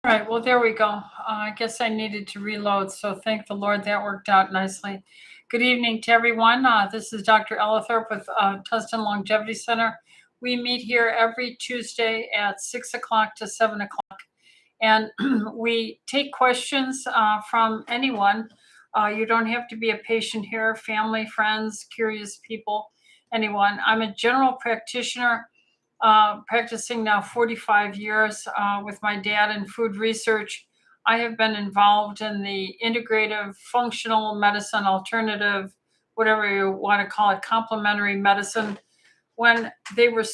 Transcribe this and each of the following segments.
All right, well, there we go. I guess I needed to reload, so thank the Lord that worked out nicely. Good evening to everyone. This is Dr. Ellithorpe with Tustin Longevity Center. We meet here every Tuesday at 6 o'clock to 7 o'clock, and we take questions from anyone. You don't have to be a patient here, family, friends, curious people, anyone. I'm a general practitioner practicing now 45 years with my dad in food research. I have been involved in the integrative, functional medicine, alternative, whatever you want to call it, complementary medicine. When they were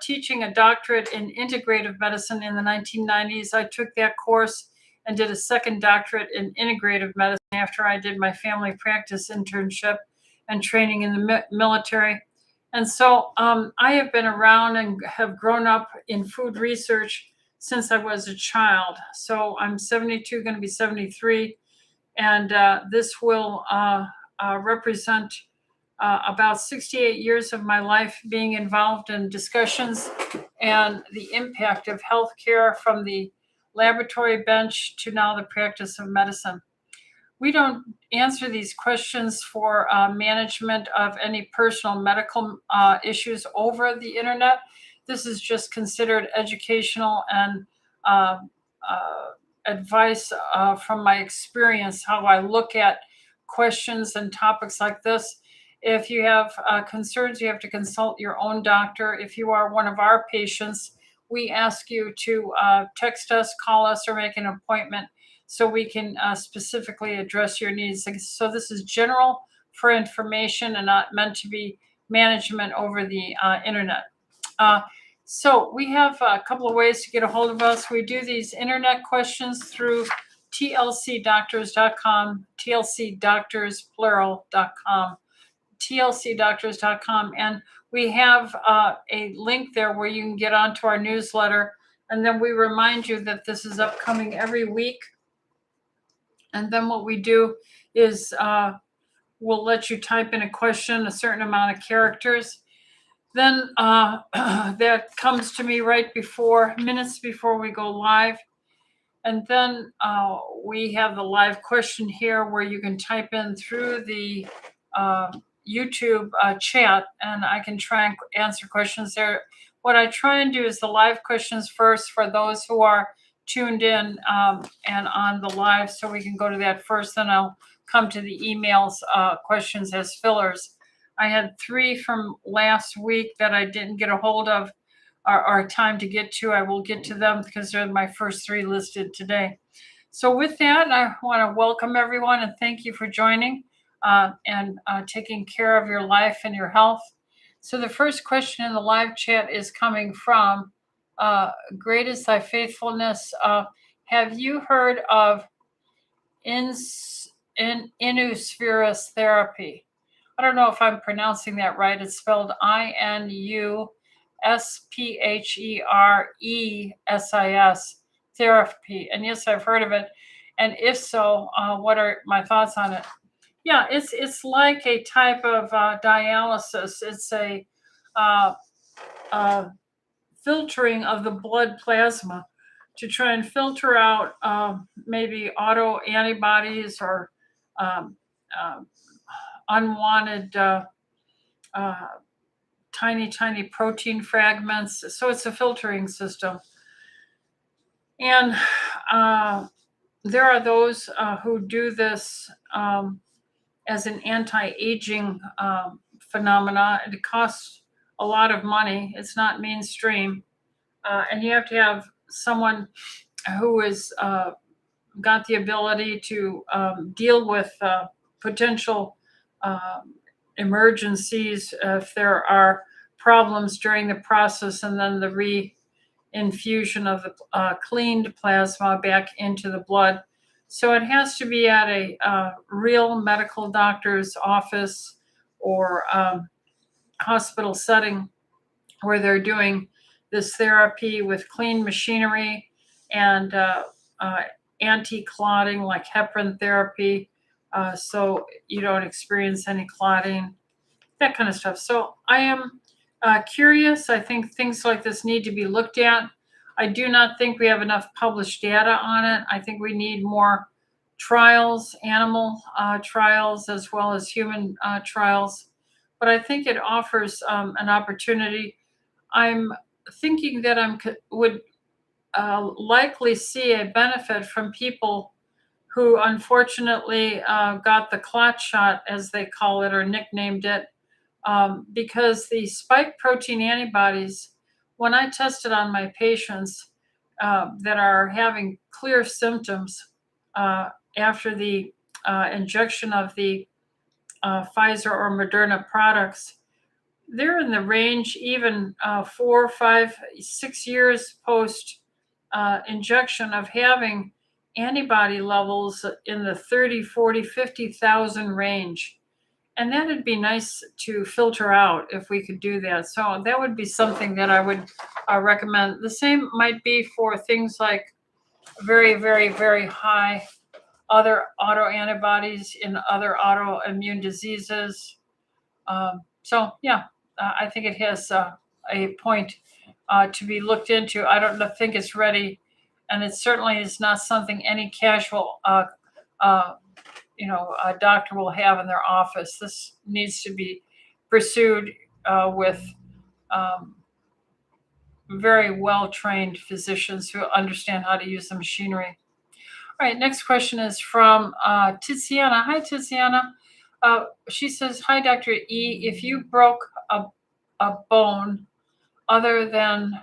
teaching a doctorate in integrative medicine in the 1990s, I took that course and did a second doctorate in integrative medicine after I did my family practice internship and training in the military. And so I have been around and have grown up in food research since I was a child. So I'm 72, going to be 73. And this will represent about 68 years of my life being involved in discussions and the impact of healthcare from the laboratory bench to now the practice of medicine. We don't answer these questions for management of any personal medical issues over the internet. This is just considered educational and advice from my experience, how I look at questions and topics like this. If you have concerns, you have to consult your own doctor. If you are one of our patients, we ask you to text us, call us, or make an appointment so we can specifically address your needs. So this is general for information and not meant to be management over the internet. So we have a couple of ways to get a hold of us. We do these internet questions through tlcdoctors.com, tlcdoctorsplural.com, tlcdoctors.com. And we have a link there where you can get onto our newsletter. And then we remind you that this is upcoming every week. And then what we do is we'll let you type in a question, a certain amount of characters. Then that comes to me right before, minutes before we go live. And then we have the live question here where you can type in through the YouTube chat, and I can try and answer questions there. What I try and do is the live questions first for those who are tuned in and on the live, so we can go to that first, then I'll come to the emails questions as fillers. I had 3 from last week that I didn't get a hold of or time to get to. I will get to them because they're my first 3 listed today. So with that, I want to welcome everyone and thank you for joining and taking care of your life and your health. So the first question in the live chat is coming from Great is Thy Faithfulness. Have you heard of Inuspherus therapy? I don't know if I'm pronouncing that right. It's spelled INUSPHERESIS, therapy. And yes, I've heard of it. And if so, what are my thoughts on it? Yeah, it's like a type of dialysis. It's a filtering of the blood plasma to try and filter out maybe autoantibodies or unwanted tiny protein fragments. So it's a filtering system. And there are those who do this as an anti-aging phenomena. It costs a lot of money. It's not mainstream. And you have to have someone who has got the ability to deal with potential emergencies if there are problems during the process, and then the reinfusion of the cleaned plasma back into the blood. So it has to be at a real medical doctor's office or hospital setting where they're doing this therapy with clean machinery and anti-clotting like heparin therapy, so you don't experience any clotting, that kind of stuff. So I am curious. I think things like this need to be looked at. I do not think we have enough published data on it. I think we need more trials, animal trials, as well as human trials. But I think it offers an opportunity. I'm thinking that would likely see a benefit from people who unfortunately got the clot shot, as they call it, or nicknamed it, because the spike protein antibodies, when I tested on my patients that are having clear symptoms after the injection of the Pfizer or Moderna products, they're in the range even 4, 5, 6 years post injection of having antibody levels in the 30, 40, 50,000 range. And that'd be nice to filter out if we could do that. So that would be something that I would recommend. The same might be for things like very, very, very high other autoantibodies in other autoimmune diseases. So yeah, I think it has a point to be looked into. I don't think it's ready, and it certainly is not something any casual a doctor will have in their office. This needs to be pursued with very well-trained physicians who understand how to use the machinery. All right, next question is from Tiziana. Hi, Tiziana. She says, hi, Dr. E. If you broke a bone other than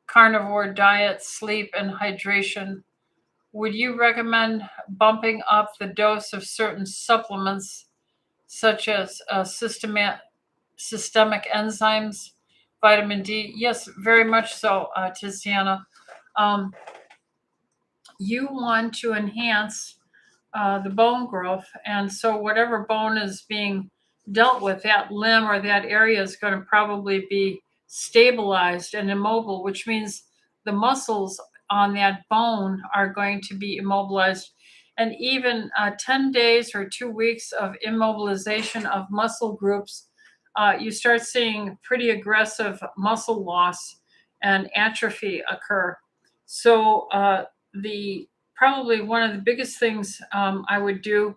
carnivore diet, sleep, and hydration, would you recommend bumping up the dose of certain supplements, such as systemic enzymes, vitamin D? Yes, very much so, Tiziana. You want to enhance the bone growth. And so whatever bone is being dealt with, that limb or that area is going to probably be stabilized and immobile, which means the muscles on that bone are going to be immobilized. And even 10 days or 2 weeks of immobilization of muscle groups, you start seeing pretty aggressive muscle loss and atrophy occur. So probably one of the biggest things I would do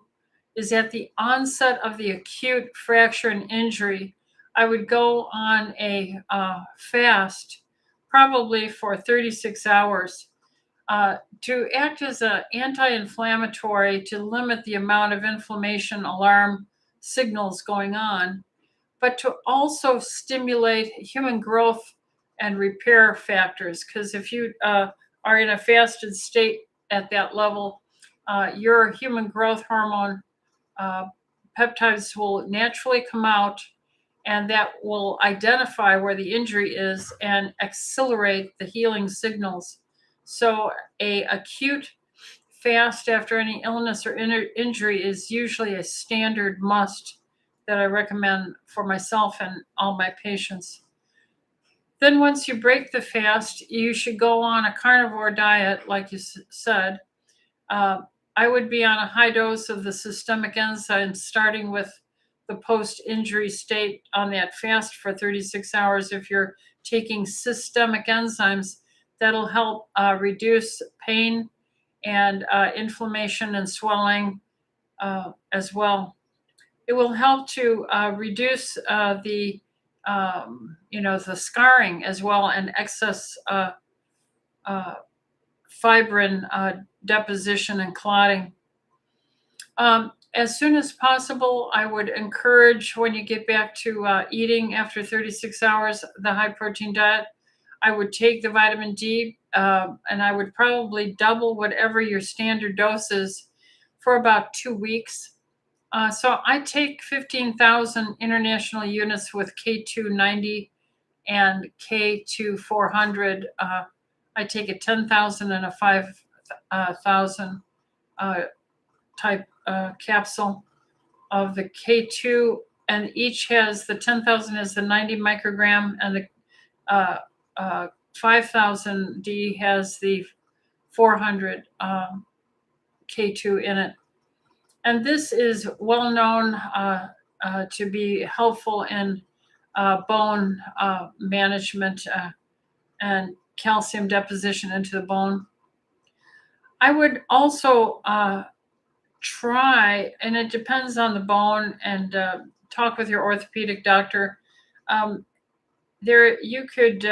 is at the onset of the acute fracture and injury, I would go on a fast, probably for 36 hours, to act as an anti-inflammatory to limit the amount of inflammation alarm signals going on, but to also stimulate human growth and repair factors. Because if you are in a fasted state at that level, your human growth hormone peptides will naturally come out, and that will identify where the injury is and accelerate the healing signals. So a acute fast after any illness or injury is usually a standard must that I recommend for myself and all my patients. Then once you break the fast, you should go on a carnivore diet, like you said. I would be on a high dose of the systemic enzymes, starting with the post-injury state on that fast for 36 hours. If you're taking systemic enzymes, that'll help reduce pain and inflammation and swelling as well. It will help to reduce the scarring as well, and excess fibrin deposition and clotting. As soon as possible, I would encourage, when you get back to eating after 36 hours, the high protein diet, I would take the vitamin D, and I would probably double whatever your standard dose is for about 2 weeks. So I take 15,000 international units with K290 and K2 I take a 10,000 and a 5,000 type capsule of the K2, and each has the 10,000 has the 90 microgram, and the 5,000 D has the 400 K2 in it. And this is well known to be helpful in bone management and calcium deposition into the bone. I would also try, and it depends on the bone, and talk with your orthopedic doctor. There, you could,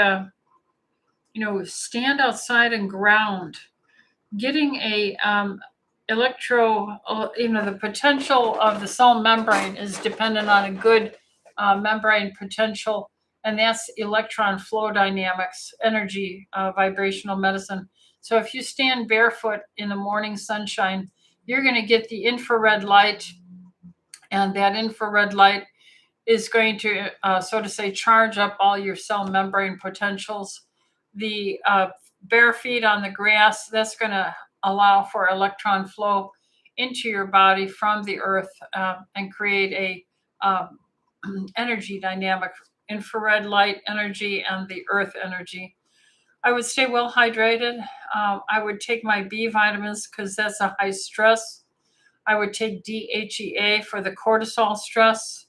stand outside and ground. Getting a the potential of the cell membrane is dependent on a good membrane potential, and that's electron flow dynamics, energy, vibrational medicine. So if you stand barefoot in the morning sunshine, you're going to get the infrared light, and that infrared light is going to, so to say, charge up all your cell membrane potentials. The bare feet on the grass, that's going to allow for electron flow into your body from the earth, and create a energy dynamic, infrared light energy and the earth energy. I would stay well hydrated. I would take my B vitamins because that's a high stress. I would take DHEA for the cortisol stress.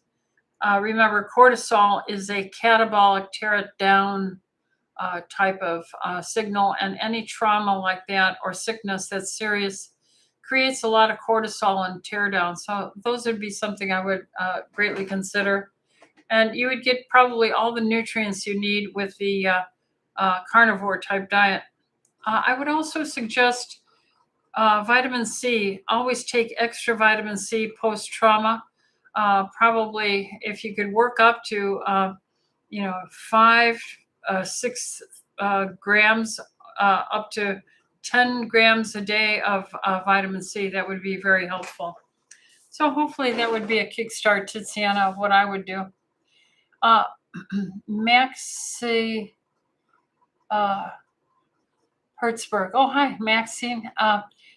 Remember, cortisol is a catabolic, tear it down type of signal, and any trauma like that or sickness that's serious creates a lot of cortisol and tear down. So those would be something I would greatly consider. And you would get probably all the nutrients you need with the carnivore type diet. I would also suggest vitamin C. Always take extra vitamin C post trauma. Probably if you could work up to 6 grams up to 10 grams a day of vitamin C, that would be very helpful. So hopefully that would be a kickstart, Tiziana, of what I would do. Maxie Hertzberg. Oh, hi, Maxine.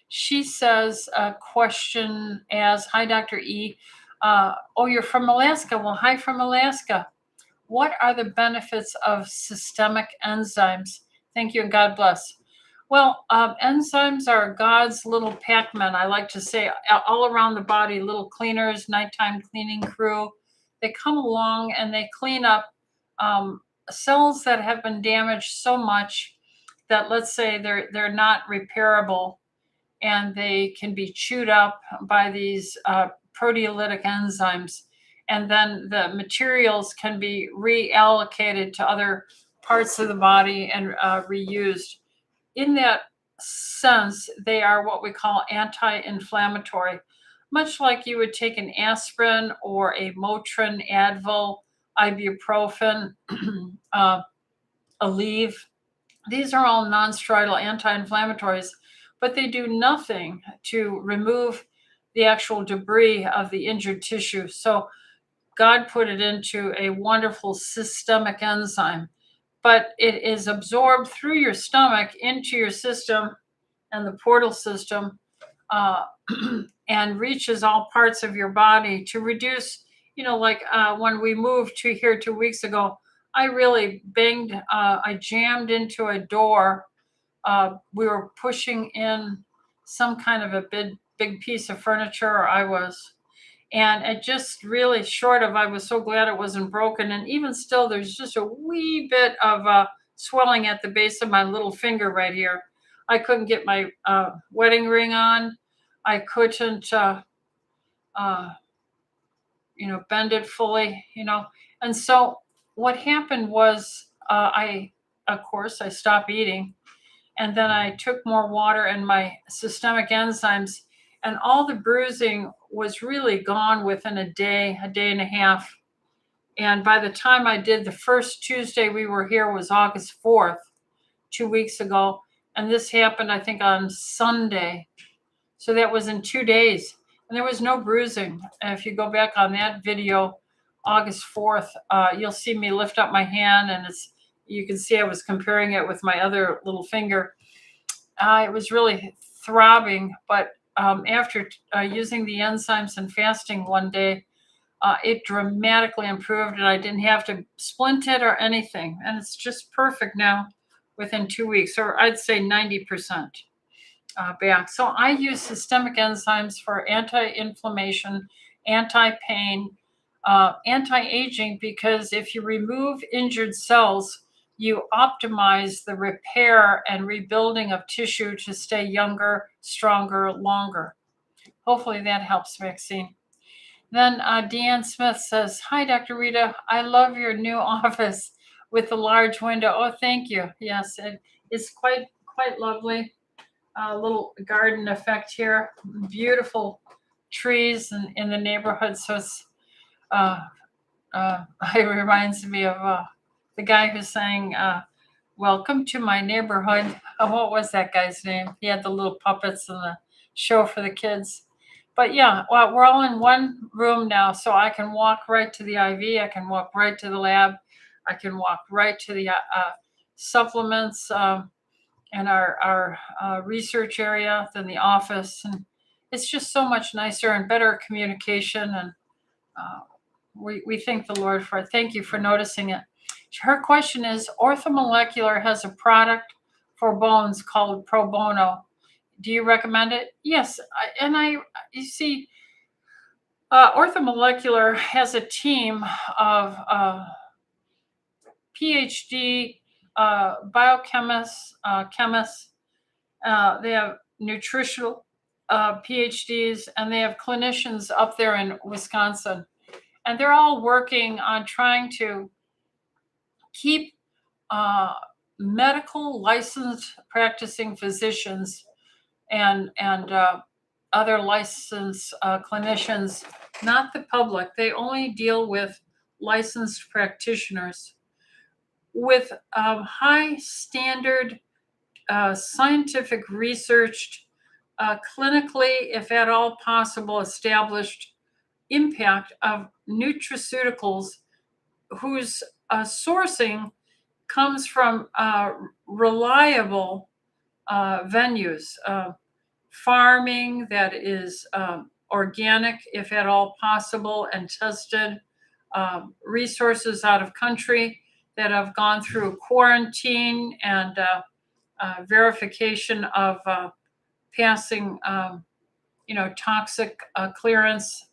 She says a question as, hi, Dr. E. Oh, you're from Alaska. Well, hi from Alaska. What are the benefits of systemic enzymes? Thank you and God bless. Well, enzymes are God's little Pac-Men, I like to say, all around the body, little cleaners, nighttime cleaning crew. They come along and they clean up cells that have been damaged so much that, let's say, they're not repairable, and they can be chewed up by these proteolytic enzymes. And then the materials can be reallocated to other parts of the body and reused. In that sense, they are what we call anti-inflammatory, much like you would take an aspirin or a Motrin, Advil, ibuprofen, Aleve. These are all non-steroidal anti-inflammatories, but they do nothing to remove the actual debris of the injured tissue. So God put it into a wonderful systemic enzyme, but it is absorbed through your stomach into your system and the portal system, and reaches all parts of your body to reduce, when we moved to here 2 weeks ago, I really I jammed into a door. We were pushing in some kind of a big piece of furniture, or I was. And it just really I was so glad it wasn't broken. And even still, there's just a wee bit of swelling at the base of my little finger right here. I couldn't get my wedding ring on. I couldn't, bend it fully, And so what happened was of course, I stopped eating. And then I took more water and my systemic enzymes, and all the bruising was really gone within a day and a half. And by the time I did the first Tuesday we were here was August 4th, 2 weeks ago. And this happened, I think, on Sunday. So that was in 2 days. And there was no bruising. And if you go back on that video, August 4th, you'll see me lift up my hand, and you can see I was comparing it with my other little finger. It was really throbbing, but after using the enzymes and fasting one day, it dramatically improved, and I didn't have to splint it or anything. And it's just perfect now within 2 weeks, or I'd say 90% back. So I use systemic enzymes for anti-inflammation, anti-pain, anti-aging, because if you remove injured cells, you optimize the repair and rebuilding of tissue to stay younger, stronger, longer. Hopefully that helps, Maxine. Then Deanne Smith says, "Hi, Dr. Rita. I love your new office with the large window." Oh, thank you. Yes, it is quite lovely. A little garden effect here. Beautiful trees in the neighborhood. So it's uh, it reminds me of the guy who sang "Welcome to My Neighborhood." What was that guy's name? He had the little puppets and the show for the kids. But yeah, well, we're all in one room now, so I can walk right to the IV. I can walk right to the lab. I can walk right to the supplements and our research area than the office. And it's just so much nicer and better communication. And uh, we thank the Lord for it. Thank you for noticing it. Her question is, Orthomolecular has a product for bones called Pro Bono. Do you recommend it? Yes. You see, Orthomolecular has a team of PhD biochemists, chemists. They have nutritional PhDs, and they have clinicians up there in Wisconsin. And they're all working on trying to keep medical licensed practicing physicians and other licensed clinicians, not the public. They only deal with licensed practitioners with high standard, scientific researched, clinically, if at all possible, established impact of nutraceuticals whose sourcing comes from reliable venues, farming that is organic, if at all possible, and tested, resources out of country that have gone through quarantine and verification of passing, toxic clearance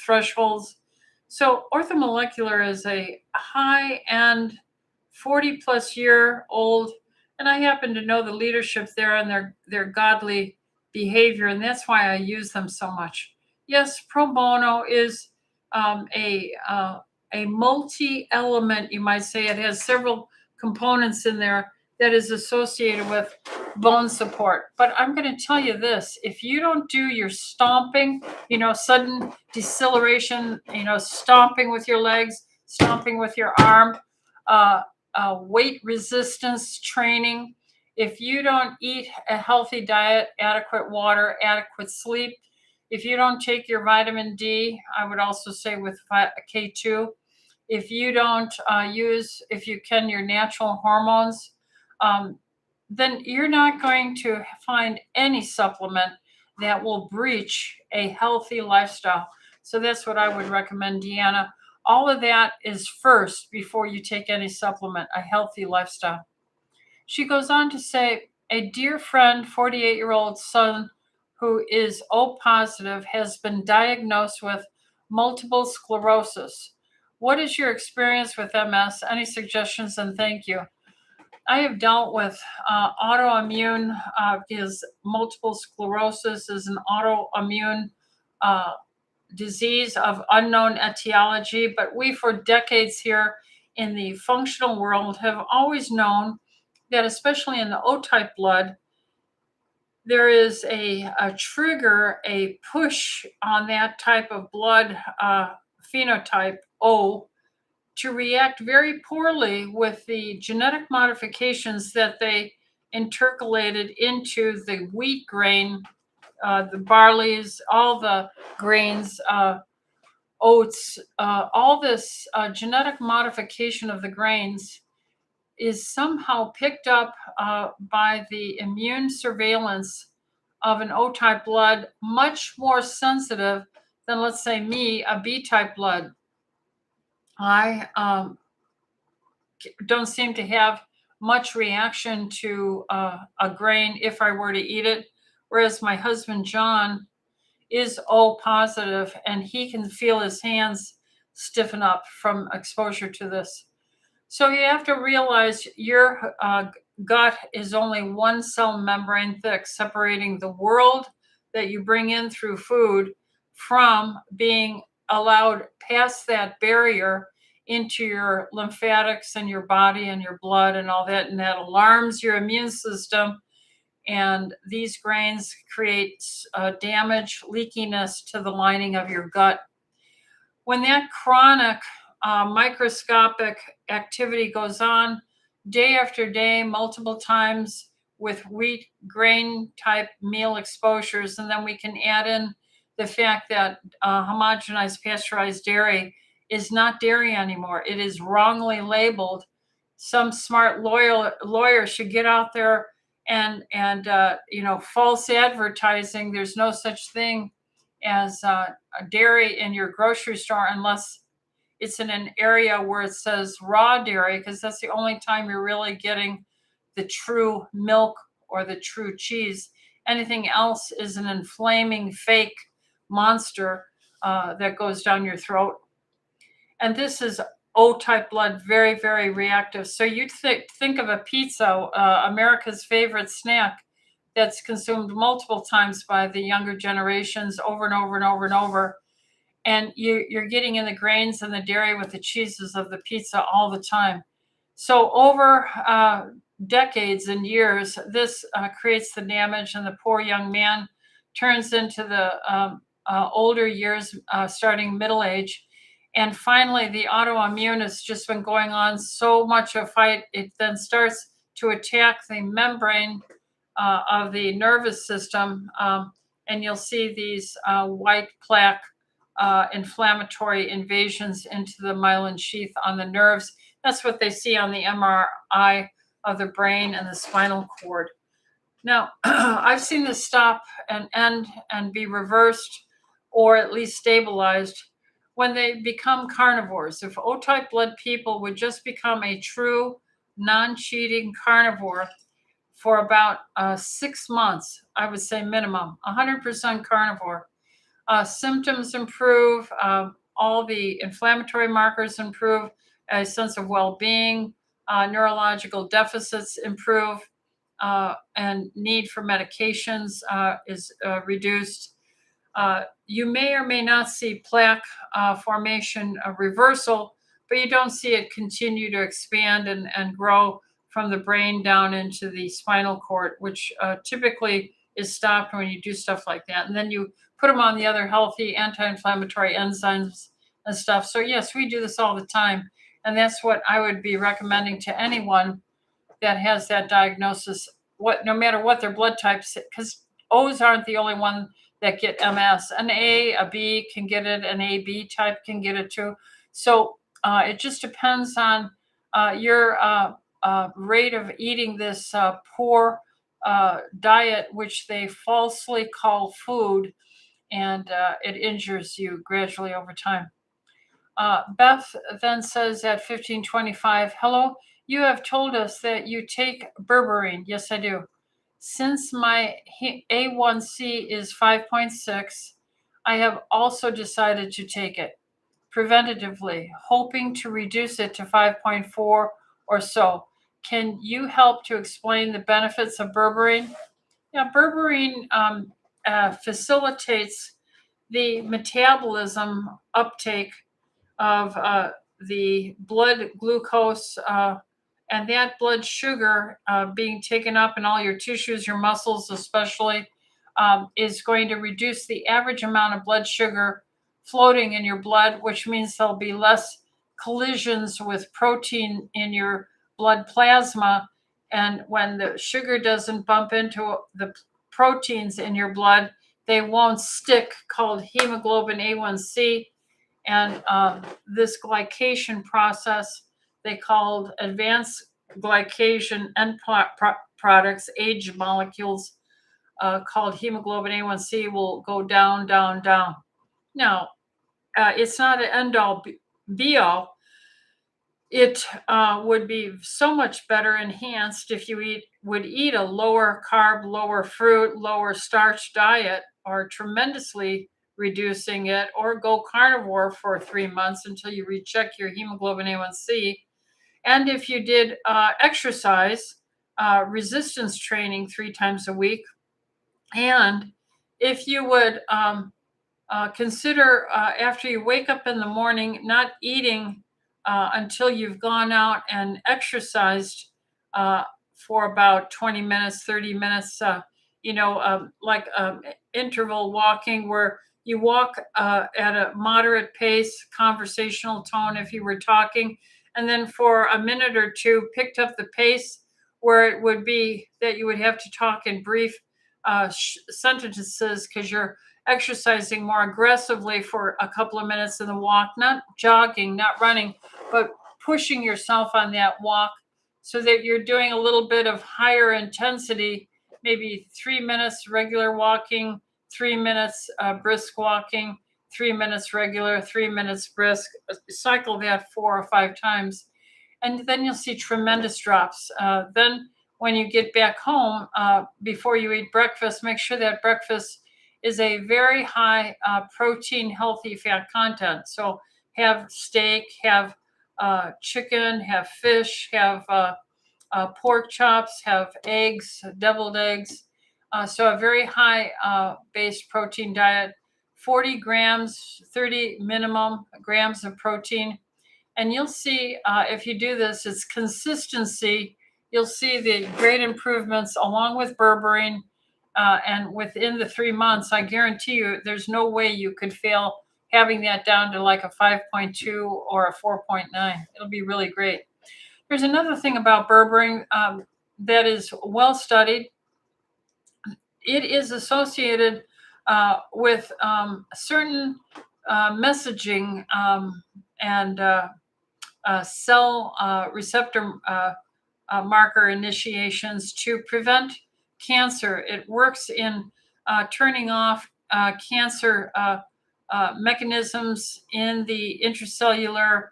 thresholds. So orthomolecular is a high-end, 40-plus-year-old, and I happen to know the leadership there and their godly behavior, and that's why I use them so much. Yes, pro bono is a multi-element, you might say. It has several components in there that is associated with bone support. But I'm going to tell you this: if you don't do your stomping, sudden deceleration, stomping with your legs, stomping with your arm, weight resistance training, if you don't eat a healthy diet, adequate water, adequate sleep, if you don't take your vitamin D, I would also say with K2, if you don't use, if you can, your natural hormones, then you're not going to find any supplement that will breach a healthy lifestyle. So that's what I would recommend, Deanna. All of that is first before you take any supplement, a healthy lifestyle. She goes on to say, a dear friend, 48-year-old son who is O positive, has been diagnosed with multiple sclerosis. What is your experience with MS? Any suggestions? And thank you. I have dealt with autoimmune, because multiple sclerosis is an autoimmune disease of unknown etiology, but we for decades here in the functional world have always known that, especially in the O-type blood, there is a trigger, a push on that type of blood phenotype O to react very poorly with the genetic modifications that they intercalated into the wheat grain, the barleys, all the grains, oats, all this genetic modification of the grains is somehow picked up by the immune surveillance of an O-type blood, much more sensitive than, let's say, me, a B-type blood. I don't seem to have much reaction to a grain if I were to eat it, whereas my husband, John, is O positive, and he can feel his hands stiffen up from exposure to this. So you have to realize your gut is only one cell membrane thick, separating the world that you bring in through food from being allowed past that barrier into your lymphatics and your body and your blood and all that. And that alarms your immune system. And these grains create damage, leakiness to the lining of your gut. When that chronic microscopic activity goes on day after day, multiple times with wheat grain type meal exposures, and then we can add in the fact that homogenized pasteurized dairy is not dairy anymore. It is wrongly labeled. Some smart lawyer should get out there and false advertising. There's no such thing as a dairy in your grocery store unless it's in an area where it says raw dairy, because that's the only time you're really getting the true milk or the true cheese. Anything else is an inflaming fake monster that goes down your throat. And this is O-type blood, very, very reactive. So you think of a pizza, America's favorite snack, that's consumed multiple times by the younger generations over and over and over and over. And you're getting in the grains and the dairy with the cheeses of the pizza all the time. So over decades and years, this creates the damage, and the poor young man turns into the older years, starting middle age. And finally, the autoimmune has just been going on so much a fight, it then starts to attack the membrane of the nervous system. And you'll see these white plaque inflammatory invasions into the myelin sheath on the nerves. That's what they see on the MRI of the brain and the spinal cord. Now, I've seen this stop and end and be reversed or at least stabilized when they become carnivores. If O-type blood people would just become a true non-cheating carnivore for about 6 months, I would say minimum, 100% carnivore, symptoms improve, all the inflammatory markers improve, a sense of well-being, neurological deficits improve, and need for medications is reduced. You may or may not see plaque formation reversal, but you don't see it continue to expand and grow from the brain down into the spinal cord, which typically is stopped when you do stuff like that. And then you put them on the other healthy anti-inflammatory enzymes and stuff. So yes, we do this all the time. And that's what I would be recommending to anyone that has that diagnosis, no matter what their blood types, because O's aren't the only one that get MS. An A B can get it, an AB type can get it too. So it just depends on your rate of eating this poor diet, which they falsely call food, and it injures you gradually over time. Beth then says at 1525, hello, you have told us that you take berberine. Yes, I do. Since my A1C is 5.6, I have also decided to take it preventatively, hoping to reduce it to 5.4 or so. Can you help to explain the benefits of berberine? Yeah, berberine facilitates the metabolism uptake of the blood glucose and that blood sugar being taken up in all your tissues, your muscles especially, is going to reduce the average amount of blood sugar floating in your blood, which means there'll be less collisions with protein in your blood plasma. And when the sugar doesn't bump into the proteins in your blood, they won't stick, called hemoglobin A1C. And this glycation process, they called advanced glycation end products, age molecules called hemoglobin A1C, will go down, down, down. Now, it's not an end all be all. It would be so much better enhanced if you would eat a lower carb, lower fruit, lower starch diet, or tremendously reducing it, or go carnivore for 3 months until you recheck your hemoglobin A1C. And if you did exercise, resistance training 3 times a week, and if you would consider after you wake up in the morning, not eating until you've gone out and exercised uh, for about 20 minutes, 30 minutes, like interval walking where you walk at a moderate pace, conversational tone if you were talking, and then for a minute or two, picked up the pace where it would be that you would have to talk in brief sentences because you're exercising more aggressively for a couple of minutes in the walk, not jogging, not running, but pushing yourself on that walk so that you're doing a little bit of higher intensity, maybe 3 minutes regular walking, 3 minutes brisk walking, 3 minutes regular, 3 minutes brisk. Cycle that 4 or 5 times. And then you'll see tremendous drops. Then when you get back home, before you eat breakfast, make sure that breakfast is a very high protein, healthy fat content. So have steak, have chicken, have fish, have pork chops, have eggs, deviled eggs. So a very high base protein diet, 40 grams, 30 minimum grams of protein. And you'll see if you do this, it's consistency. You'll see the great improvements along with berberine. And within the 3 months, I guarantee you, there's no way you could fail having that down to like a 5.2 or a 4.9. It'll be really great. There's another thing about berberine that is well studied. It is associated with certain messaging and cell receptor marker initiations to prevent cancer. It works in turning off cancer mechanisms in the intracellular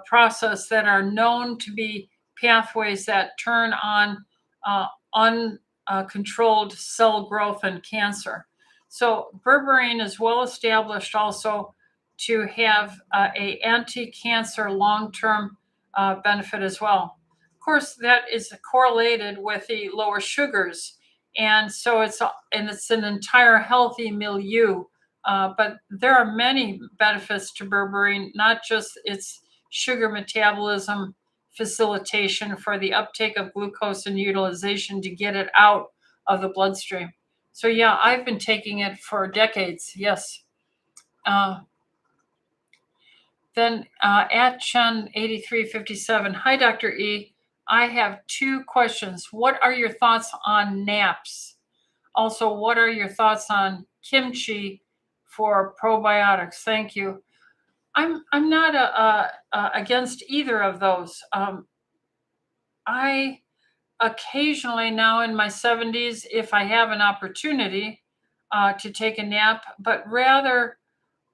process that are known to be pathways that turn on uncontrolled cell growth and cancer. So berberine is well established also to have a anti-cancer long-term benefit as well. Of course, that is correlated with the lower sugars, and so it's an entire healthy milieu. But there are many benefits to berberine, not just its sugar metabolism facilitation for the uptake of glucose and utilization to get it out of the bloodstream. So yeah, I've been taking it for decades. Yes. Then at Chen 8357, hi Dr. E. I have 2 questions. What are your thoughts on naps? Also, what are your thoughts on kimchi for probiotics? Thank you. I'm not against either of those. I occasionally now in my 70s, if I have an opportunity to take a nap, but rather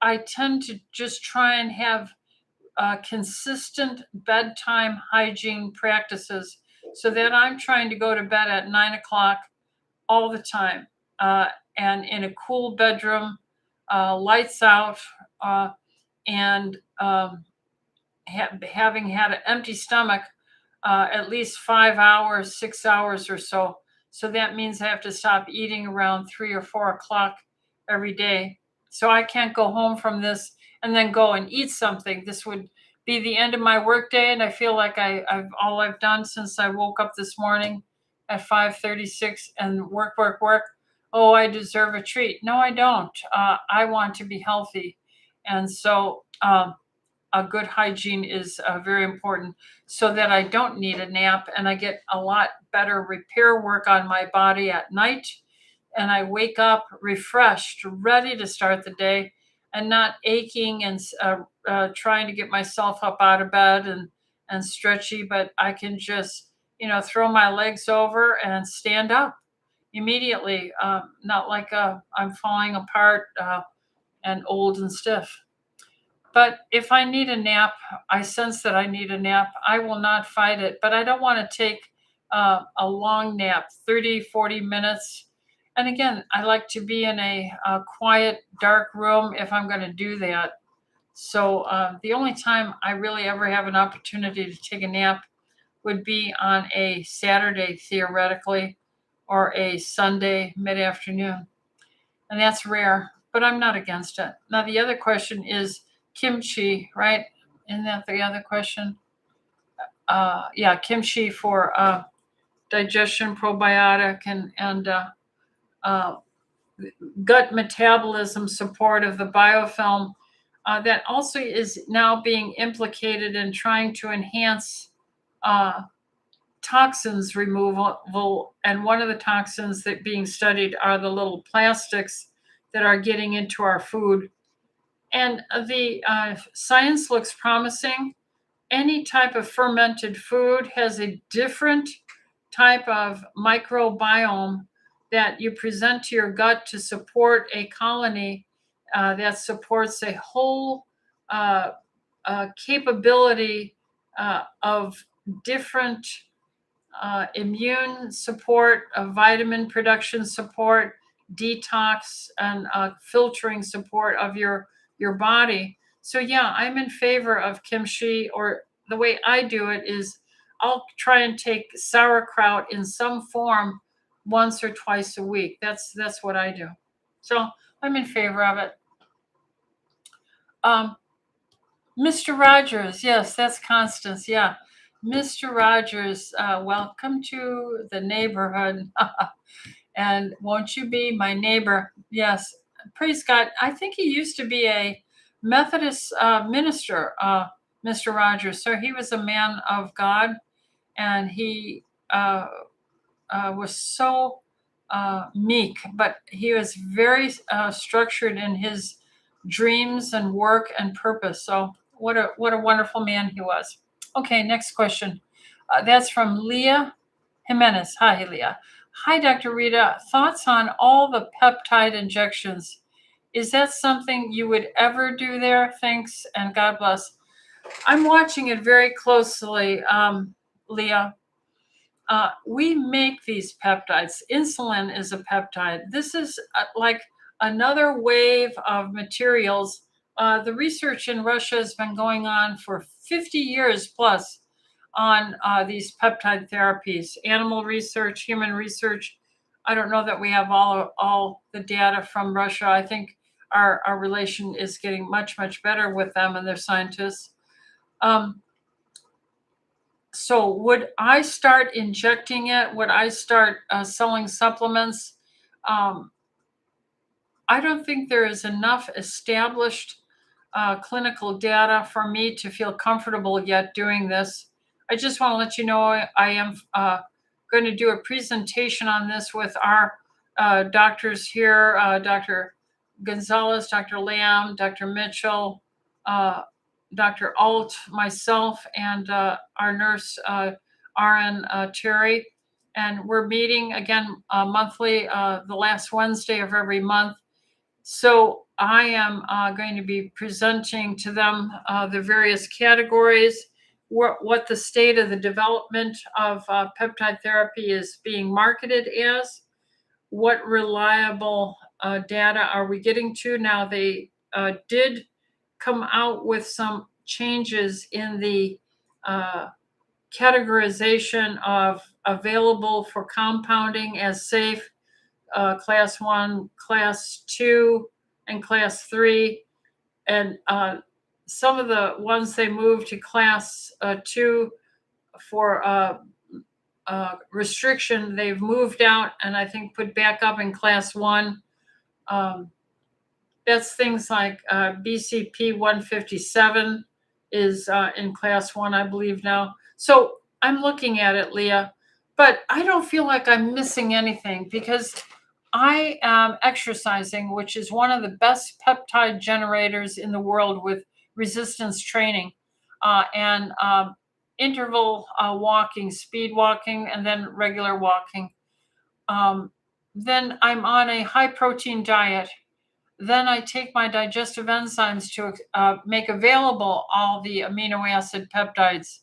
I tend to just try and have consistent bedtime hygiene practices so that I'm trying to go to bed at 9 o'clock all the time and in a cool bedroom, lights out, and having had an empty stomach at least 5 hours, 6 hours or so. So that means I have to stop eating around 3 or 4 o'clock every day. So I can't go home from this and then go and eat something. This would be the end of my workday, and I feel like all I've done since I woke up this morning at 5:36 and work, work, work. Oh, I deserve a treat. No, I don't. I want to be healthy, and so a good hygiene is very important so that I don't need a nap and I get a lot better repair work on my body at night. And I wake up refreshed, ready to start the day and not aching and trying to get myself up out of bed and stretchy, but I can just, throw my legs over and stand up immediately, not like I'm falling apart and old and stiff. But if I need a nap, I sense that I need a nap, I will not fight it. But I don't want to take a long nap, 30, 40 minutes. And again, I like to be in a quiet, dark room if I'm going to do that. So the only time I really ever have an opportunity to take a nap would be on a Saturday, theoretically, or a Sunday mid-afternoon. And that's rare, but I'm not against it. Now, the other question is kimchi, right? Isn't that the other question? Yeah, kimchi for digestion, probiotic, and uh, gut metabolism support of the biofilm. That also is now being implicated in trying to enhance uh, toxins removal. And one of the toxins that being studied are the little plastics that are getting into our food. And the science looks promising. Any type of fermented food has a different type of microbiome that you present to your gut to support a colony that supports a whole uh, capability of different immune support, vitamin production support, detox, and filtering support of your body. So yeah, I'm in favor of kimchi, or the way I do it is I'll try and take sauerkraut in some form once or twice a week. That's what I do. So I'm in favor of it. Um, Mr. Rogers, yes, that's Constance. Yeah. Mr. Rogers, welcome to the neighborhood. And won't you be my neighbor? Yes. Praise God. I think he used to be a Methodist minister, Mr. Rogers. So he was a man of God, and he was so meek, but he was very structured in his dreams and work and purpose. So what a wonderful man he was. Okay, next question. That's from Leah Jimenez. Hi, Leah. Hi, Dr. Rita. Thoughts on all the peptide injections? Is that something you would ever do there? Thanks, and God bless. I'm watching it very closely, Leah. We make these peptides. Insulin is a peptide. This is like another wave of materials. The research in Russia has been going on for 50 years plus on these peptide therapies, animal research, human research. I don't know that we have all the data from Russia. I think our relation is getting much, much better with them and their scientists. So would I start injecting it? Would I start selling supplements? Um, I don't think there is enough established clinical data for me to feel comfortable yet doing this. I just want to let you know I am going to do a presentation on this with our doctors here, Dr. Gonzalez, Dr. Lamb, Dr. Mitchell, Dr. Alt, myself, and our nurse, RN Terry. And we're meeting again monthly, the last Wednesday of every month. So I am going to be presenting to them the various categories, what the state of the development of peptide therapy is being marketed as, what reliable data are we getting to. Now, they did come out with some changes in the categorization of available for compounding as safe, class 1, class 2, and class 3. And some of the ones they moved to class 2 for restriction, they've moved out and I think put back up in class 1. That's things like BCP 157 is in class 1, I believe now. So I'm looking at it, Leah, but I don't feel like I'm missing anything because I am exercising, which is one of the best peptide generators in the world with resistance training and interval walking, speed walking, and then regular walking. Then I'm on a high protein diet. Then I take my digestive enzymes to make available all the amino acid peptides.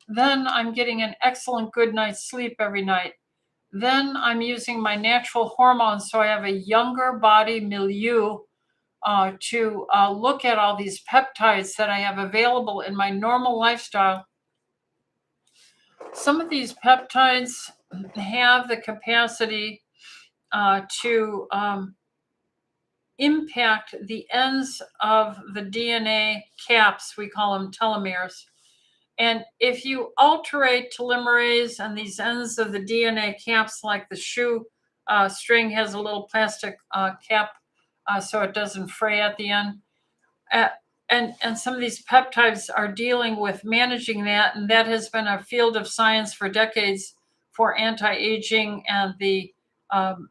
Then I'm getting an excellent good night's sleep every night. Then I'm using my natural hormones, so I have a younger body milieu to look at all these peptides that I have available in my normal lifestyle. Some of these peptides have the capacity to impact the ends of the DNA caps. We call them telomeres. And if you alterate telomerase and these ends of the DNA caps, like the shoe string has a little plastic cap so it doesn't fray at the end. Uh, and some of these peptides are dealing with managing that. And that has been a field of science for decades for anti-aging and the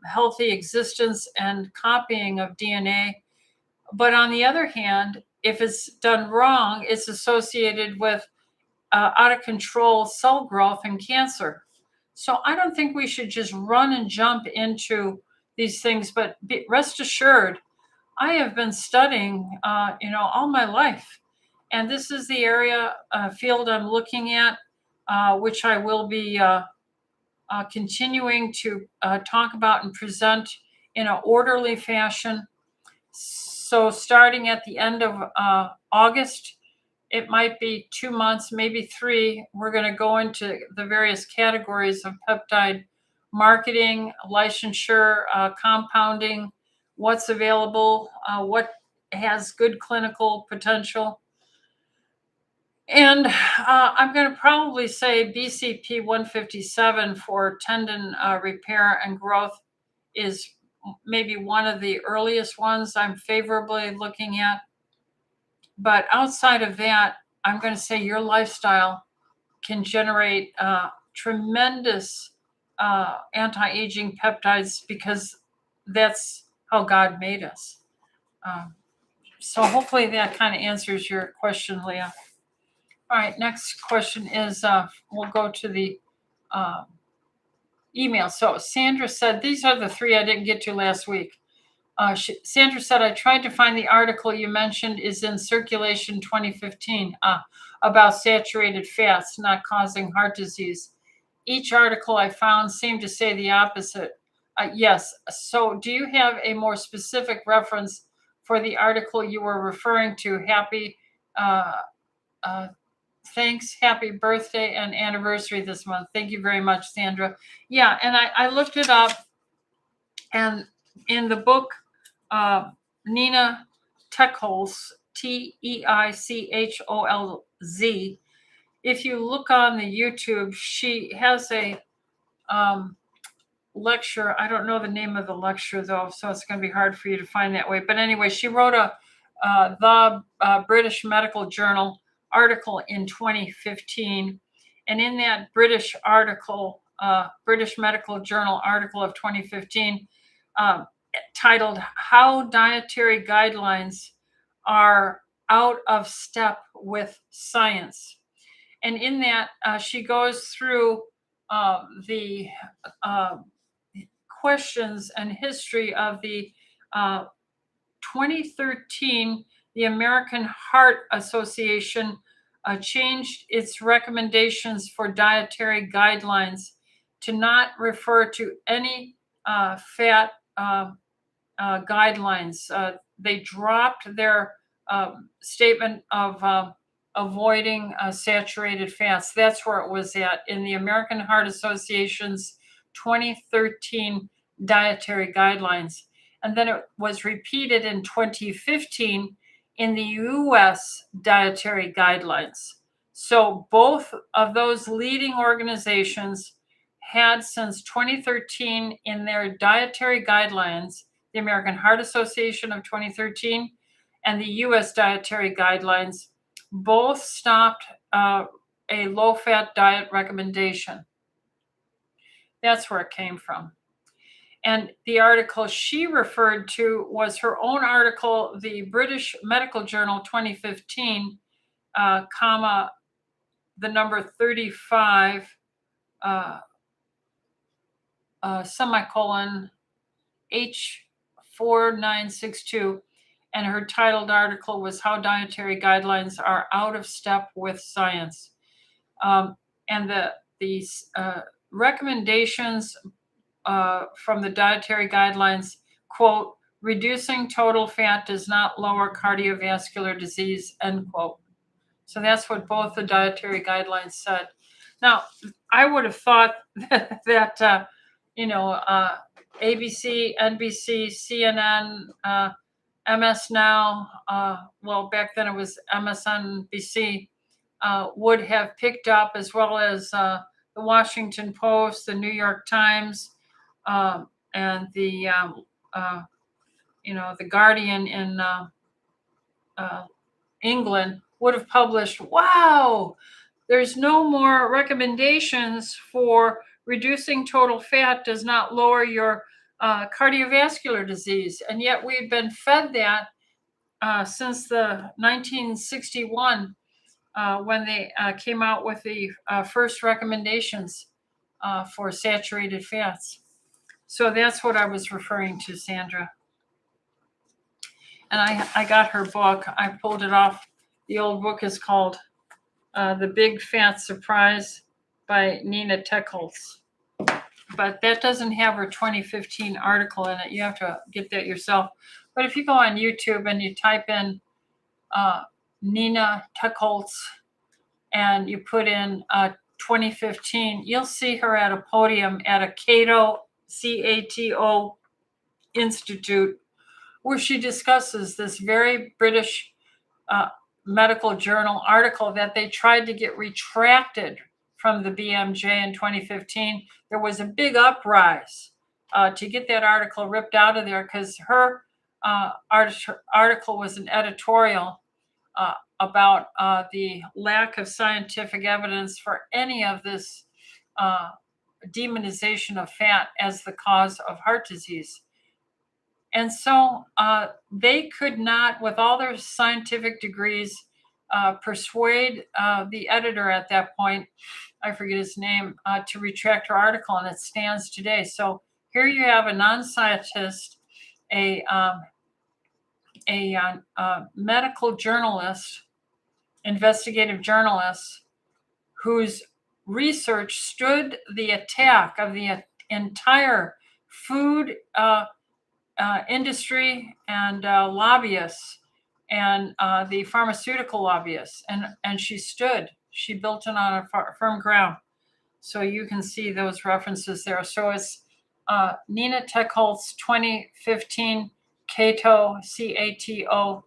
healthy existence and copying of DNA. But on the other hand, if it's done wrong, it's associated with out of control cell growth and cancer. So I don't think we should just run and jump into these things, but rest assured, I have been studying, all my life. And this is the area, field I'm looking at, which I will be continuing to talk about and present in an orderly fashion. So starting at the end of August, it might be 2 months, maybe 3. We're going to go into the various categories of peptide marketing, licensure, compounding, what's available, what has good clinical potential. And I'm going to probably say BCP 157 for tendon repair and growth is maybe one of the earliest ones I'm favorably looking at. But outside of that, I'm going to say your lifestyle can generate tremendous anti-aging peptides because that's how God made us. So hopefully that kind of answers your question, Leah. All right, next question is, we'll go to the email. So Sandra said, these are the 3 I didn't get to last week. Sandra said, I tried to find the article you mentioned is in Circulation 2015 about saturated fats not causing heart disease. Each article I found seemed to say the opposite. Yes. So do you have a more specific reference for the article you were referring to? Happy, thanks. Happy birthday and anniversary this month. Thank you very much, Sandra. Yeah. And I looked it up, and in the book, Nina Teicholz, Teichholz. If you look on the YouTube, she has a lecture. I don't know the name of the lecture though, so it's going to be hard for you to find that way. But anyway, she wrote the British Medical Journal article in 2015, and in that British article, British Medical Journal article of 2015, titled "How Dietary Guidelines Are Out of Step with Science." And in that, she goes through the questions and history of the 2013, the American Heart Association changed its recommendations for dietary guidelines to not refer to any fat guidelines. They dropped their statement of avoiding saturated fats. That's where it was at in the American Heart Association's 2013 dietary guidelines. And then it was repeated in 2015 in the US dietary guidelines. So both of those leading organizations had since 2013 in their dietary guidelines, the American Heart Association of 2013 and the US dietary guidelines, both stopped a low-fat diet recommendation. That's where it came from. And the article she referred to was her own article, the British Medical Journal 2015, comma, the number 35, semicolon, H4962. And her titled article was How Dietary Guidelines Are Out of Step with Science. And these recommendations from the dietary guidelines, quote, Reducing total fat does not lower cardiovascular disease, end quote. So that's what both the dietary guidelines said. Now, I would have thought that ABC, NBC, CNN, MS Now, well, back then it was MSNBC, would have picked up, as well as the Washington Post, the New York Times, and the Guardian in England would have published, wow, there's no more recommendations for reducing total fat does not lower your cardiovascular disease. And yet we've been fed that since the 1961 when they came out with the first recommendations for saturated fats. So that's what I was referring to, Sandra. And I got her book. I pulled it off. The old book is called The Big Fat Surprise by Nina Teckholz. But that doesn't have her 2015 article in it. You have to get that yourself. But if you go on YouTube and you type in Nina Teckholz and you put in 2015, you'll see her at a podium at a Cato, C-A-T-O, Institute, where she discusses this very British medical journal article that they tried to get retracted from the BMJ in 2015. There was a big uprise to get that article ripped out of there because her article was an editorial about the lack of scientific evidence for any of this demonization of fat as the cause of heart disease. And so they could not, with all their scientific degrees, persuade the editor at that point, I forget his name, to retract her article, and it stands today. So here you have a non-scientist, a medical journalist, investigative journalist, whose research stood the attack of the entire food industry and lobbyists and the pharmaceutical lobbyists. And she built it on a firm ground. So you can see those references there. So it's Nina Teckholz 2015 Cato, C-A-T-O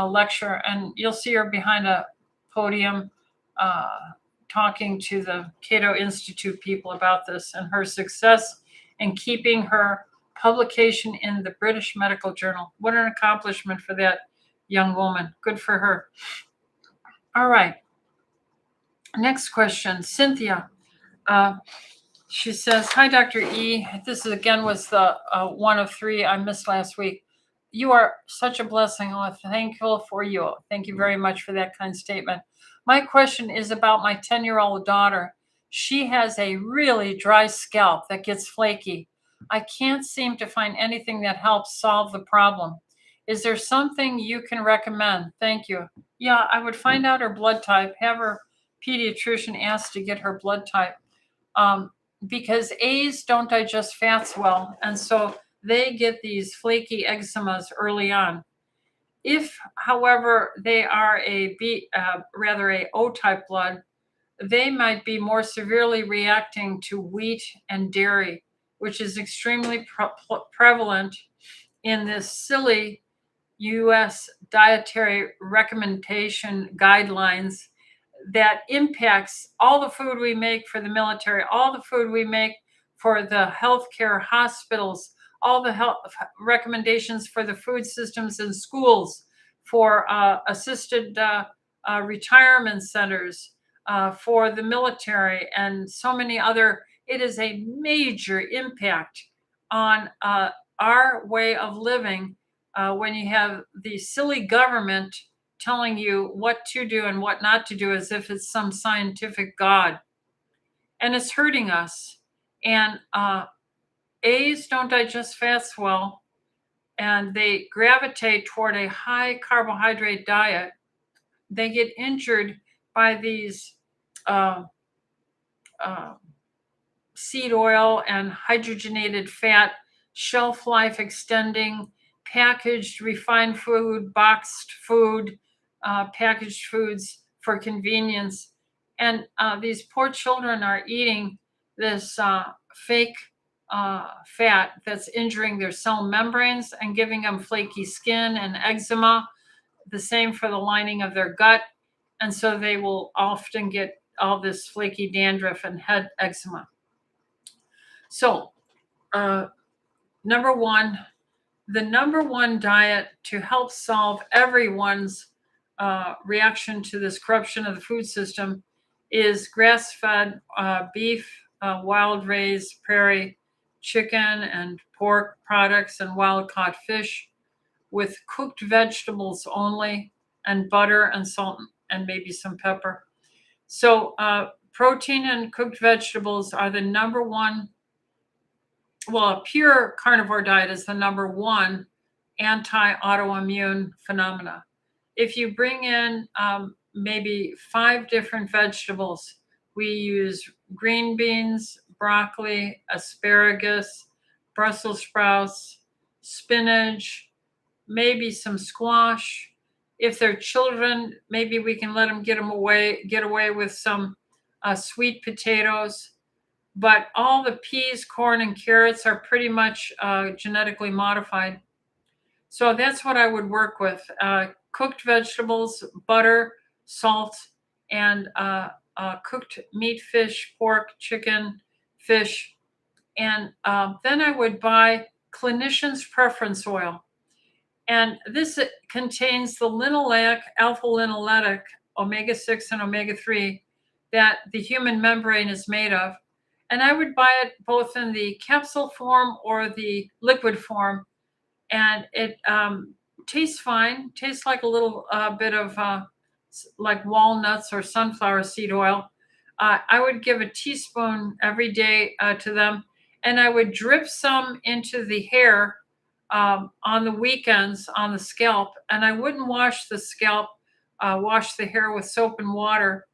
lecture. And you'll see her behind a podium talking to the Cato Institute people about this and her success in keeping her publication in the British Medical Journal. What an accomplishment for that young woman. Good for her. All right. Next question, Cynthia. She says, hi, Dr. E. This is, again was the one of three I missed last week. You are such a blessing. I'm thankful for you. Thank you very much for that kind statement. My question is about my 10-year-old daughter. She has a really dry scalp that gets flaky. I can't seem to find anything that helps solve the problem. Is there something you can recommend? Thank you. Yeah, I would find out her blood type, have her pediatrician ask to get her blood type. Because A's don't digest fats well, and so they get these flaky eczemas early on. If, however, they are a O-type blood, they might be more severely reacting to wheat and dairy, which is extremely prevalent in this silly U.S. dietary recommendation guidelines that impacts all the food we make for the military, all the food we make for the healthcare hospitals, all the health recommendations for the food systems in schools, for assisted retirement centers, for the military, and so many other. It is a major impact on our way of living when you have the silly government telling you what to do and what not to do as if it's some scientific God. And it's hurting us. And A's don't digest fats well, and they gravitate toward a high carbohydrate diet. They get injured by these seed oil and hydrogenated fat, shelf life extending packaged, refined food, boxed food, packaged foods for convenience. And these poor children are eating this fake fat that's injuring their cell membranes and giving them flaky skin and eczema, the same for the lining of their gut. And so they will often get all this flaky dandruff and head eczema. So, number one, the number one diet to help solve everyone's reaction to this corruption of the food system is grass-fed beef, wild-raised prairie chicken and pork products, and wild-caught fish with cooked vegetables only, and butter and salt and maybe some pepper. So protein and cooked vegetables are the number one. Well, a pure carnivore diet is the number one anti-autoimmune phenomena. If you bring in maybe 5 different vegetables, we use green beans, broccoli, asparagus, Brussels sprouts, spinach, maybe some squash. If they're children, maybe we can let them get away with some sweet potatoes. But all the peas, corn, and carrots are pretty much genetically modified. So that's what I would work with. Cooked vegetables, butter, salt, and cooked meat, fish, pork, chicken, fish. And then I would buy clinician's preference oil. And this contains the linoleic, alpha-linoleic, omega-6 and omega-3 that the human membrane is made of. And I would buy it both in the capsule form or the liquid form. And it tastes fine, tastes like a little bit of like walnuts or sunflower seed oil. I would give a teaspoon every day to them. And I would drip some into the hair on the weekends on the scalp. And I wouldn't wash the scalp, wash the hair with soap and water.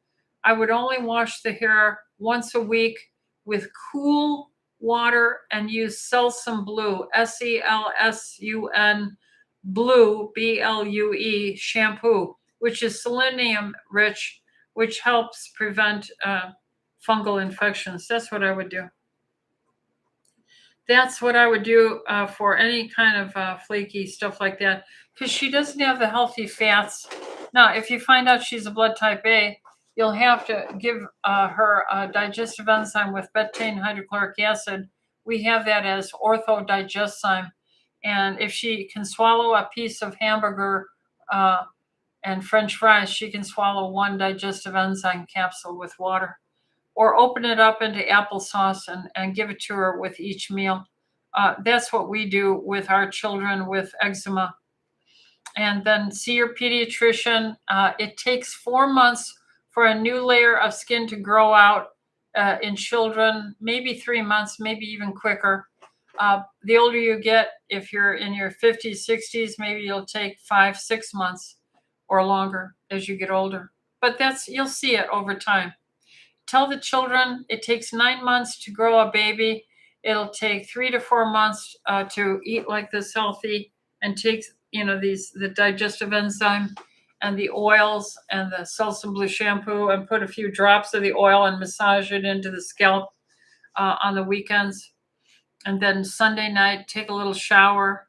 I would only wash the hair once a week with cool water and use Selsun Blue, Selsun Blue, BLUE shampoo, which is selenium rich, which helps prevent fungal infections. That's what I would do. That's what I would do for any kind of flaky stuff like that, because she doesn't have the healthy fats. Now, if you find out she's a blood type A, you'll have to give her a digestive enzyme with betaine hydrochloric acid. We have that as orthodigestzyme. And if she can swallow a piece of hamburger and French fries, she can swallow 1 digestive enzyme capsule with water. Or open it up into applesauce and give it to her with each meal. That's what we do with our children with eczema. And then see your pediatrician. It takes 4 months for a new layer of skin to grow out in children, maybe 3 months, maybe even quicker. The older you get, if you're in your 50s, 60s, maybe you'll take 5, 6 months or longer as you get older. But you'll see it over time. Tell the children it takes 9 months to grow a baby. It'll take 3 to 4 months to eat like this healthy and take, the digestive enzyme and the oils and the Selsun Blue shampoo and put a few drops of the oil and massage it into the scalp on the weekends. And then Sunday night, take a little shower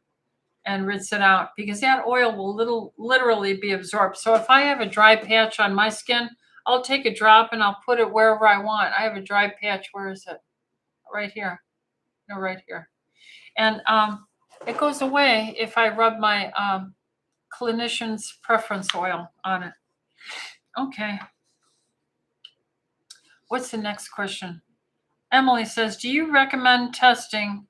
and rinse it out, because that oil will literally be absorbed. So if I have a dry patch on my skin, I'll take a drop and I'll put it wherever I want. I have a dry patch. Where is it? Right here. No, right here. And it goes away if I rub my clinician's preference oil on it. Okay. What's the next question? Emily says, do you recommend testing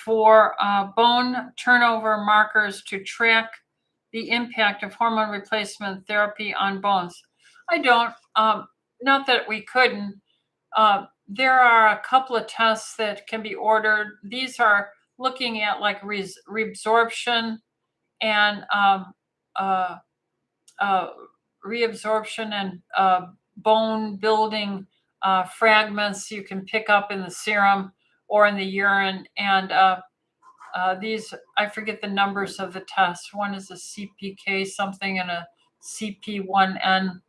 for bone turnover markers to track the impact of hormone replacement therapy on bones? I don't. Not that we couldn't. There are a couple of tests that can be ordered. These are looking at like reabsorption and reabsorption and bone building fragments you can pick up in the serum or in the urine. And These, I forget the numbers of the tests. One is a CPK something and a CP1N.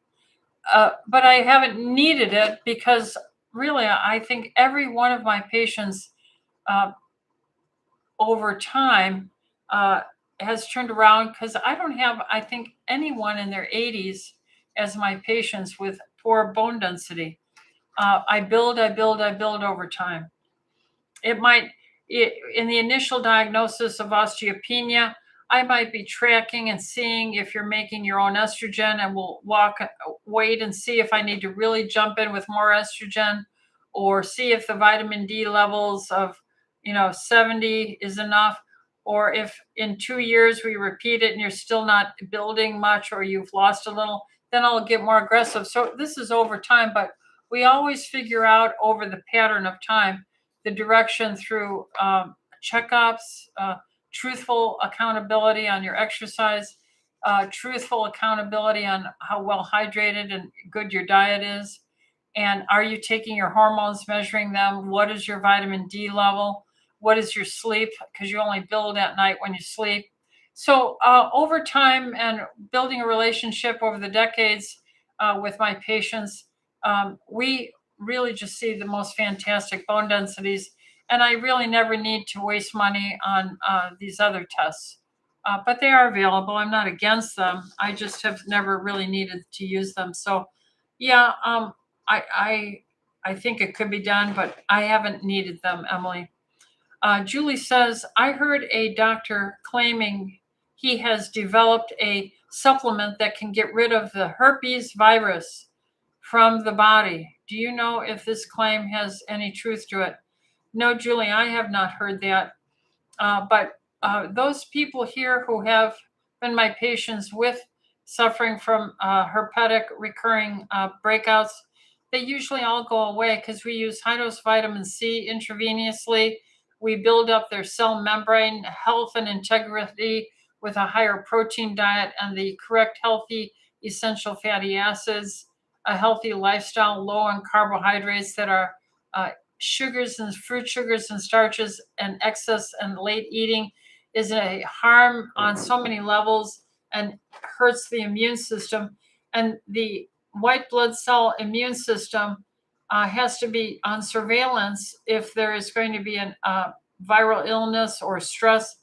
But I haven't needed it because really, I think every one of my patients uh, over time uh, has turned around because I don't have, I think, anyone in their 80s as my patients with poor bone density. I build over time. It might, in the initial diagnosis of osteopenia, I might be tracking and seeing if you're making your own estrogen, and we'll wait and see if I need to really jump in with more estrogen, or see if the vitamin D levels of, 70 is enough, or if in 2 years we repeat it and you're still not building much or you've lost a little, then I'll get more aggressive. So this is over time, but we always figure out over the pattern of time the direction through checkups, truthful accountability on your exercise, truthful accountability on how well hydrated and good your diet is. And are you taking your hormones, measuring them? What is your vitamin D level? What is your sleep? Because you only build at night when you sleep. So over time and building a relationship over the decades with my patients, we really just see the most fantastic bone densities. And I really never need to waste money on these other tests. But they are available. I'm not against them. I just have never really needed to use them. So, yeah, I, I, I think it could be done, but I haven't needed them, Emily. Julie says, I heard a doctor claiming he has developed a supplement that can get rid of the herpes virus from the body. Do you know if this claim has any truth to it? No, Julie, I have not heard that. But those people here who have been my patients with suffering from herpetic recurring breakouts, they usually all go away because we use high dose vitamin C intravenously. We build up their cell membrane health and integrity with a higher protein diet and the correct healthy essential fatty acids, a healthy lifestyle low in carbohydrates that are sugars and fruit sugars and starches, and excess and late eating is a harm on so many levels and hurts the immune system. And the white blood cell immune system has to be on surveillance if there is going to be a viral illness or stress.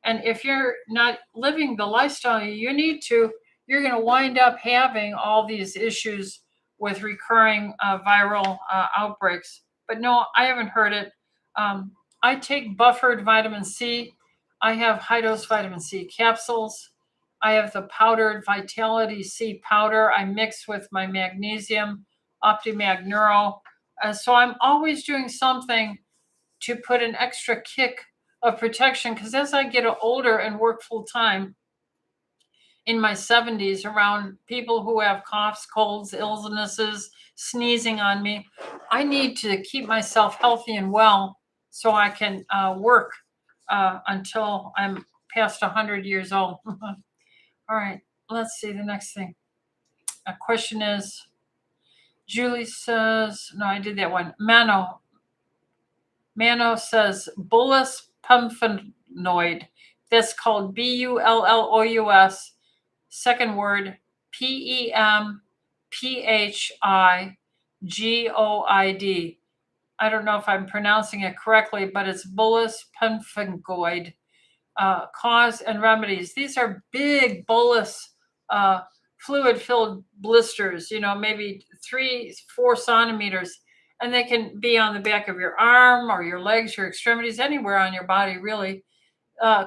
And if you're not living the lifestyle you need to, you're going to wind up having all these issues with recurring viral outbreaks. But no, I haven't heard it. I take buffered vitamin C. I have high dose vitamin C capsules. I have the powdered Vitality C powder I mix with my magnesium, OptiMag Neuro. So I'm always doing something to put an extra kick of protection, because as I get older and work full time in my 70s around people who have coughs, colds, illnesses, sneezing on me, I need to keep myself healthy and well so I can work until I'm past 100 years old. All right, let's see the next thing. A question is, Julie says, no, I did that one. Mano says, bullous pumphanoid. That's called BULLOUS. Second word, PEMPHIGOID. I don't know if I'm pronouncing it correctly, but it's bullous pemphigoid. Cause and remedies. These are big bullous fluid-filled blisters, maybe 3-4 centimeters. And they can be on the back of your arm or your legs, your extremities, anywhere on your body, really.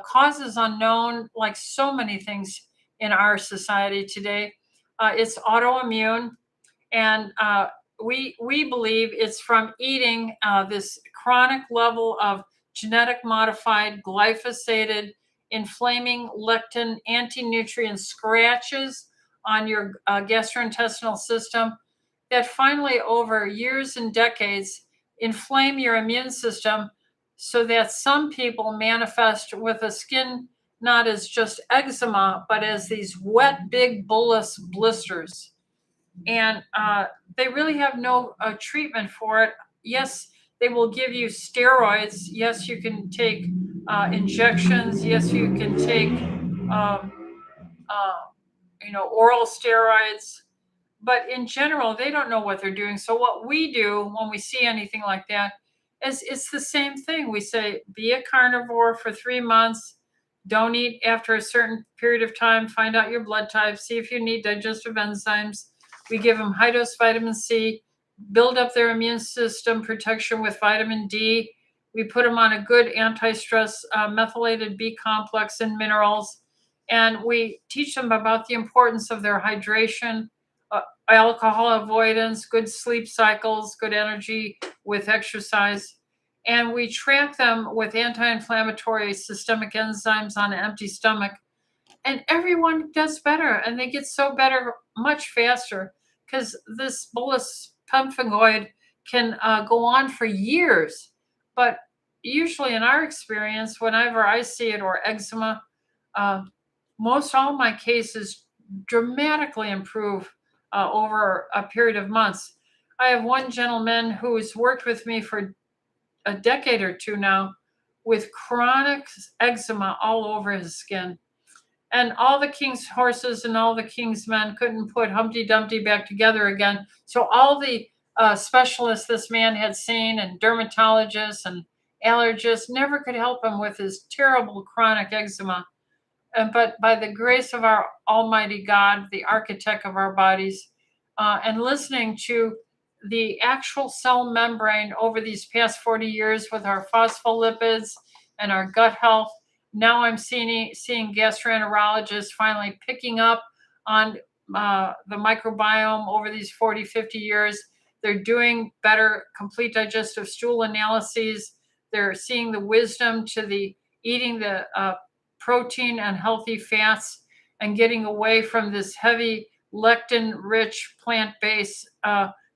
Causes unknown, like so many things in our society today. It's autoimmune, and we believe it's from eating this chronic level of genetic modified glyphosated inflaming lectin anti-nutrient scratches on your gastrointestinal system that finally over years and decades inflame your immune system, so that some people manifest with a skin not as just eczema, but as these wet, big bullous blisters. And they really have no treatment for it. Yes, they will give you steroids. Yes, you can take injections. Yes, you can take, oral steroids. But in general, they don't know what they're doing. So what we do when we see anything like that is it's the same thing. We say, be a carnivore for 3 months. Don't eat after a certain period of time. Find out your blood type. See if you need digestive enzymes. We give them high dose vitamin C, build up their immune system protection with vitamin D. We put them on a good anti-stress methylated B complex and minerals. And we teach them about the importance of their hydration, alcohol avoidance, good sleep cycles, good energy with exercise. And we track them with anti-inflammatory systemic enzymes on an empty stomach. And everyone does better, and they get so better much faster because this bullous pemphigoid can go on for years. But usually in our experience, whenever I see it, or eczema, uh, most all my cases dramatically improve over a period of months. I have one gentleman who's worked with me for a decade or two now with chronic eczema all over his skin. And all the king's horses and all the king's men couldn't put Humpty Dumpty back together again. So all the specialists this man had seen, and dermatologists and allergists, never could help him with his terrible chronic eczema. But by the grace of our Almighty God, the architect of our bodies, and listening to the actual cell membrane over these past 40 years with our phospholipids and our gut health, now I'm seeing gastroenterologists finally picking up on the microbiome over these 40, 50 years. They're doing better complete digestive stool analyses. They're seeing the wisdom to the eating the protein and healthy fats, and getting away from this heavy lectin rich plant-based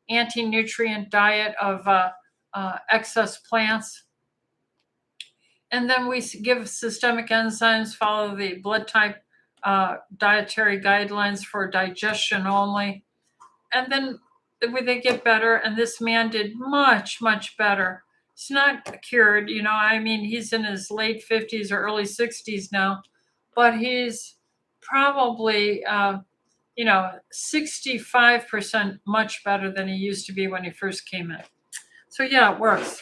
anti-nutrient diet of excess plants. And then we give systemic enzymes, follow the blood type dietary guidelines for digestion only. And then they get better, and this man did much, much better. He's not cured, I mean, he's in his late 50s or early 60s now, but he's probably, 65% much better than he used to be when he first came in. So yeah, it works.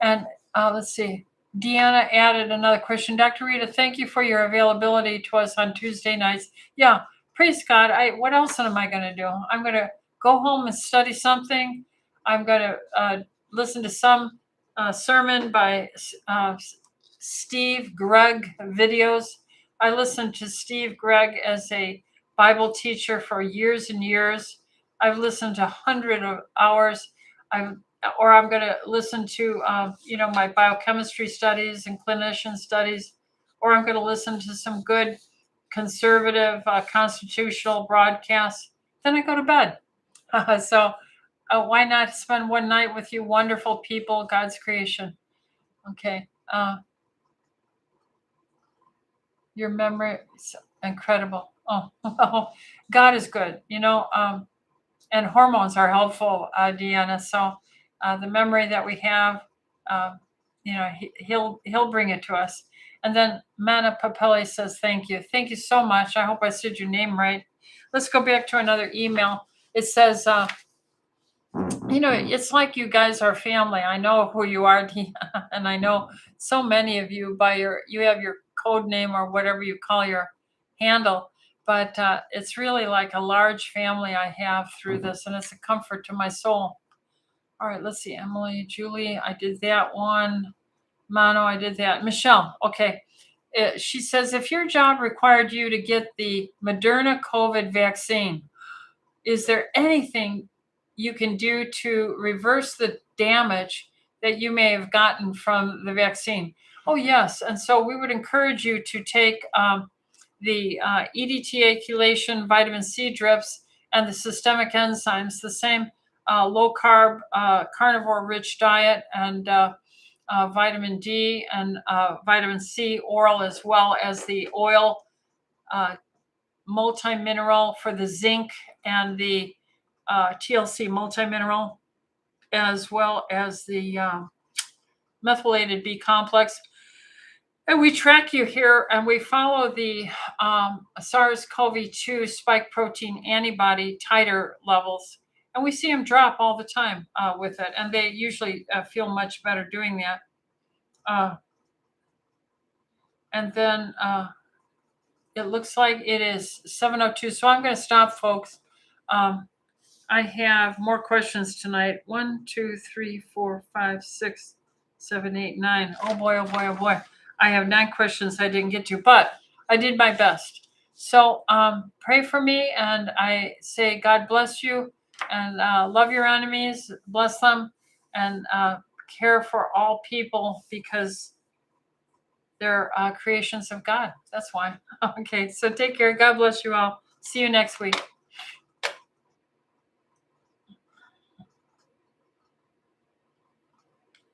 And let's see. Deanna added another question. Dr. Rita, thank you for your availability to us on Tuesday nights. Yeah, praise God. What else am I going to do? I'm going to go home and study something. I'm going to listen to some sermon by Steve Gregg videos. I listened to Steve Gregg as a Bible teacher for years and years. I've listened to hundreds of hours. I'm going to listen to, my biochemistry studies and clinician studies, or I'm going to listen to some good conservative constitutional broadcasts. Then I go to bed. So why not spend one night with you wonderful people, God's creation? Okay. Your memory is incredible. Oh, God is good, and hormones are helpful, Deanna. So the memory that we have, he'll bring it to us. And then Mana Papelli says, thank you. Thank you so much. I hope I said your name right. Let's go back to another email. It says, it's like you guys are family. I know who you are, and I know so many of you you have your code name or whatever you call your handle. But it's really like a large family I have through this, and it's a comfort to my soul. All right, let's see. Emily, Julie, I did that one. Mano, I did that. Michelle, okay. She says, if your job required you to get the Moderna COVID vaccine, is there anything you can do to reverse the damage that you may have gotten from the vaccine? Oh, yes. And so we would encourage you to take the EDTA chelation vitamin C drips and the systemic enzymes, the same low carb, carnivore rich diet, and vitamin D and vitamin C oral, as well as the oil multi-mineral for the zinc and the TLC multi-mineral, as well as the methylated B complex. And we track you here and we follow the SARS-CoV-2 spike protein antibody titer levels. And we see them drop all the time with it. And they usually feel much better doing that. And then it looks like it is 7:02. So I'm going to stop, folks. I have more questions tonight. 1, 2, 3, 4, 5, 6, 7, 8, 9. Oh boy, oh boy, oh boy. I have 9 questions I didn't get to, but I did my best. So pray for me, and I say God bless you, and love your enemies, bless them, and care for all people because they're creations of God. That's why. Okay, so take care. God bless you all. See you next week.